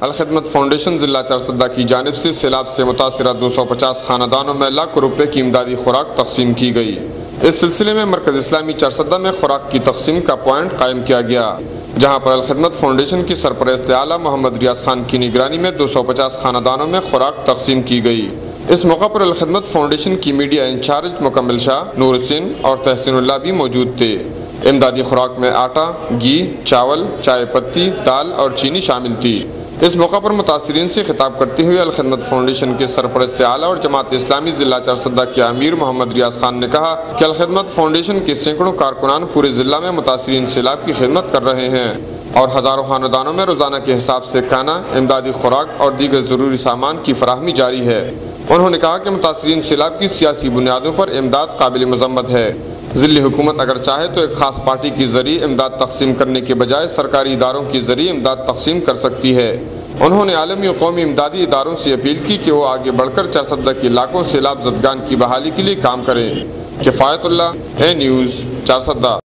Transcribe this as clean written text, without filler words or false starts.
Al-Khidmat foundation ضلع چارسدہ کی جانب سے سیلاب سے متاثرہ 250 خاندانوں میں لاکھوں روپے کی امدادی خوراک تقسیم کی گئی۔ اس سلسلے میں مرکز اسلامی چارسدہ میں خوراک کی تقسیم کا پوائنٹ قائم کیا گیا، جہاں پر الخدمت فاؤنڈیشن کی سرپرست اعلیٰ محمد ریاض خان کی نگرانی میں 250 خاندانوں میں خوراک تقسیم کی گئی۔ اس موقع پر الخدمت فاؤنڈیشن کی میڈیا انچارج مکمل شاہ، نور حسین اور تحسین اللہ بھی موجود تھے۔ امدادی خوراک میں آٹا، گھی، چاول، چائے پتی، دال اور چینی شامل تھی۔ اس موقع پر متاثرین سے خطاب کرتے ہوئے الخدمت فاؤنڈیشن کے سرپرست اعلیٰ اور جماعت اسلامی ضلع چارسدہ کے امیر محمد ریاض خان نے کہا کہ الخدمت فاؤنڈیشن کے سینکڑوں کارکنان پورے ضلع میں متاثرین سیلاب کی خدمت کر رہے ہیں اور ہزاروں خاندانوں میں روزانہ کے حساب سے کھانا، امدادی خوراک اور دیگر ضروری سامان کی فراہمی جاری ہے۔ انہوں نے کہا کہ متاثرین سیلاب کی سیاسی بنیادوں پر امداد قابل مذمت ہے۔ ضلعی حکومت اگر چاہے تو ایک خاص پارٹی کے ذریعے امداد تقسیم کرنے کے بجائے سرکاری اداروں کے ذریعے امداد تقسیم کر سکتی ہے۔ انہوں نے عالمی و قومی امدادی اداروں سے اپیل کی کہ وہ آگے بڑھ کر چارسدہ کے علاقوں سیلاب زدگان کی بحالی کے لیے کام کریں۔ کفایت اللہ، اے نیوز، چارسدہ۔